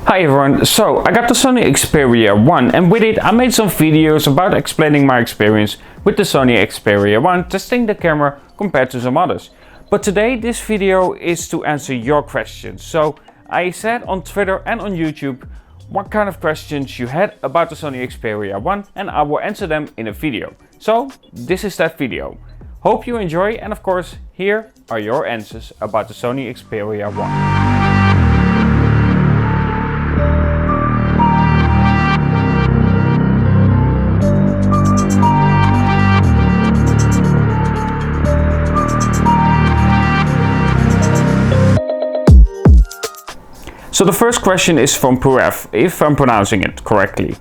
Hi everyone, so I got the Sony Xperia 1 and with it I made some videos about explaining my experience with the Sony Xperia 1, testing the camera compared to some others. But today this video is to answer your questions. So I said on Twitter and on YouTube what kind of questions you had about the Sony Xperia 1 and I will answer them in a video. So this is that video. Hope you enjoy, and of course here are your answers about the Sony Xperia 1. So the first question is from Purev, if I'm pronouncing it correctly.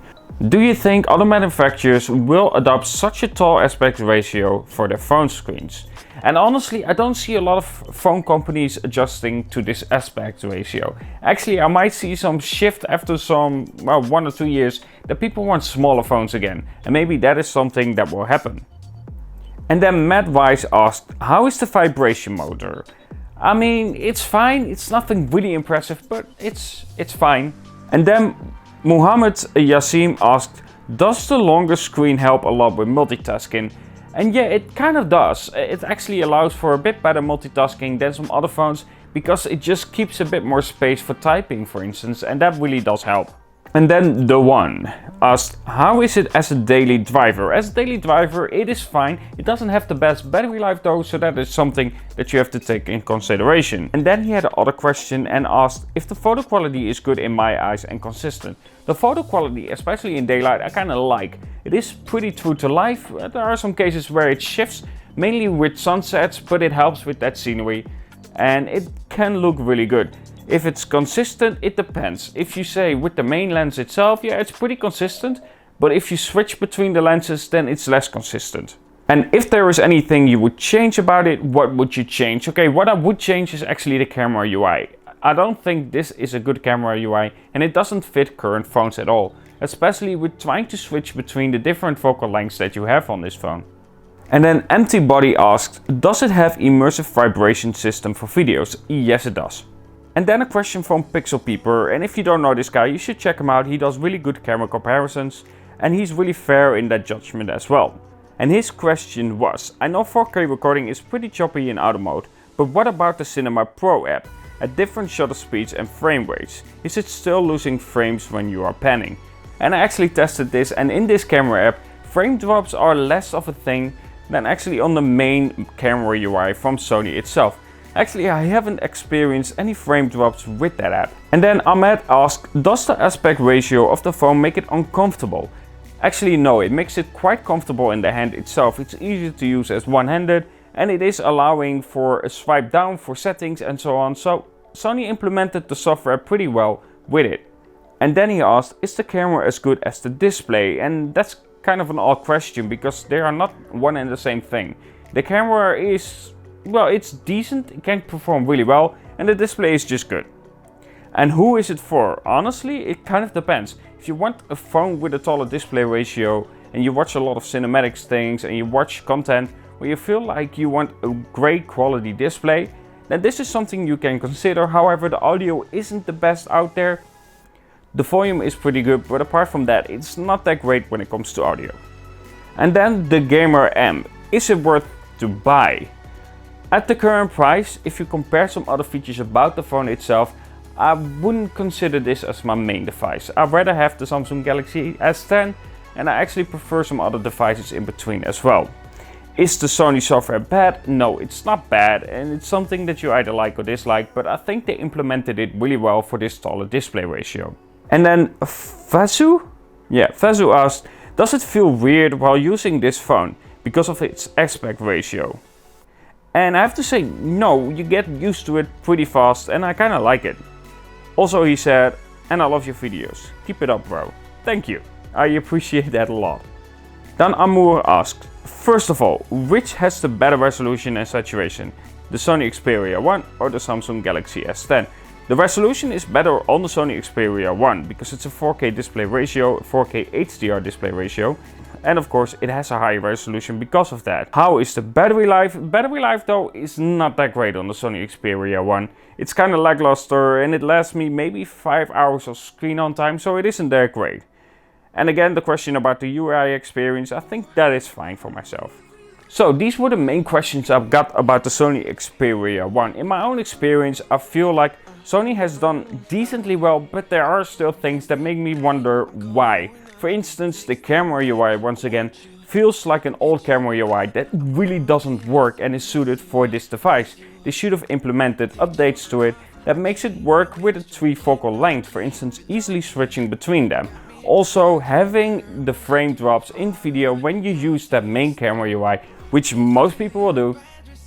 Do you think other manufacturers will adopt such a tall aspect ratio for their phone screens? And honestly, I don't see a lot of phone companies adjusting to this aspect ratio. Actually, I might see some shift after some, 1 or 2 years that people want smaller phones again. And maybe that is something that will happen. And then Matt Weiss asked, how is the vibration motor? I mean, it's fine, it's nothing really impressive, but it's fine. And then Muhammad Yassim asked, does the longer screen help a lot with multitasking? And yeah, it kind of does. It actually allows for a bit better multitasking than some other phones because it just keeps a bit more space for typing, for instance, and that really does help. And then The One asked, how is it as a daily driver? As a daily driver, it is fine. It doesn't have the best battery life though, so that is something that you have to take in consideration. And then he had another question and asked if the photo quality is good in my eyes and consistent. The photo quality, especially in daylight, I kind of like. It is pretty true to life. There are some cases where it shifts, mainly with sunsets, but it helps with that scenery and it can look really good. If it's consistent, it depends. If you say with the main lens itself, yeah, it's pretty consistent. But if you switch between the lenses, then it's less consistent. And if there is anything you would change about it, what would you change? Okay, what I would change is actually the camera UI. I don't think this is a good camera UI and it doesn't fit current phones at all. Especially with trying to switch between the different focal lengths that you have on this phone. And then Empty Body asked, does it have immersive vibration system for videos? Yes, it does. And then a question from Pixel Peeper, and if you don't know this guy, you should check him out. He does really good camera comparisons and he's really fair in that judgment as well. And his question was, I know 4K recording is pretty choppy in auto mode, but what about the Cinema Pro app? At different shutter speeds and frame rates, is it still losing frames when you are panning? And I actually tested this, and in this camera app, frame drops are less of a thing than actually on the main camera UI from Sony itself. Actually, I haven't experienced any frame drops with that app. And then Ahmed asked, does the aspect ratio of the phone make it uncomfortable? Actually no, it makes it quite comfortable in the hand itself. It's easy to use as one-handed and it is allowing for a swipe down for settings and so on. So Sony implemented the software pretty well with it. And then he asked, is the camera as good as the display? And that's kind of an odd question because they are not one and the same thing. The camera is, well, it's decent, it can perform really well, and the display is just good. And who is it for? Honestly, it kind of depends. If you want a phone with a taller display ratio and you watch a lot of cinematics things and you watch content where you feel like you want a great quality display, then this is something you can consider. However, the audio isn't the best out there. The volume is pretty good, but apart from that, it's not that great when it comes to audio. And then the Gamer M. Is it worth to buy? At the current price, if you compare some other features about the phone itself, I wouldn't consider this as my main device. I'd rather have the Samsung Galaxy S10 and I actually prefer some other devices in between as well. Is the Sony software bad? No, it's not bad and it's something that you either like or dislike, but I think they implemented it really well for this taller display ratio. And then Fazu? Yeah, Fazu asked, does it feel weird while using this phone because of its aspect ratio? And I have to say, no, you get used to it pretty fast and I kind of like it. Also he said, and I love your videos. Keep it up, bro. Thank you. I appreciate that a lot. Then Amour asked, first of all, which has the better resolution and saturation? The Sony Xperia 1 or the Samsung Galaxy S10? The resolution is better on the Sony Xperia 1 because it's a 4K display ratio, 4K HDR display ratio. And of course it has a higher resolution because of that. How is the battery life? Battery life though is not that great on the Sony Xperia 1. It's kind of lackluster and it lasts me maybe 5 hours of screen on time, so it isn't that great. And again, the question about the UI experience, I think that is fine for myself. So these were the main questions I've got about the Sony Xperia 1. In my own experience, I feel like Sony has done decently well, but there are still things that make me wonder why. For instance, the camera UI once again feels like an old camera UI that really doesn't work and is suited for this device. They should have implemented updates to it that makes it work with a 3 focal length, for instance, easily switching between them. Also, having the frame drops in video when you use that main camera UI, which most people will do,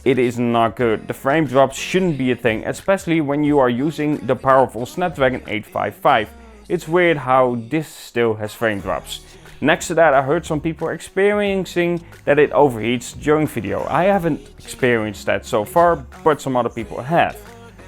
it is not good. The frame drops shouldn't be a thing, especially when you are using the powerful Snapdragon 855. It's weird how this still has frame drops. Next to that, I heard some people experiencing that it overheats during video. I haven't experienced that so far, but some other people have.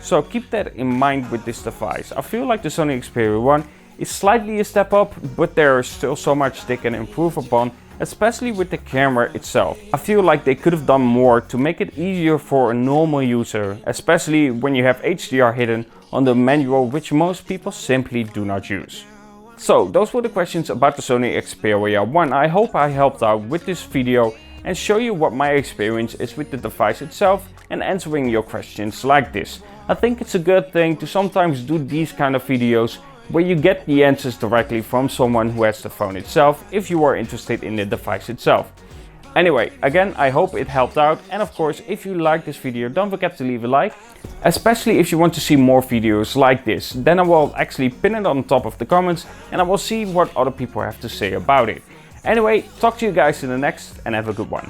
So keep that in mind with this device. I feel like the Sony Xperia 1 is slightly a step up, but there is still so much they can improve upon, especially with the camera itself. I feel like they could have done more to make it easier for a normal user, especially when you have HDR hidden on the manual, which most people simply do not use. So those were the questions about the Sony Xperia 1. I hope I helped out with this video and show you what my experience is with the device itself and answering your questions like this. I think it's a good thing to sometimes do these kind of videos where you get the answers directly from someone who has the phone itself if you are interested in the device itself. Anyway, again, I hope it helped out, and of course, if you like this video, don't forget to leave a like, especially if you want to see more videos like this. Then I will actually pin it on top of the comments and I will see what other people have to say about it. Anyway, talk to you guys in the next, and have a good one.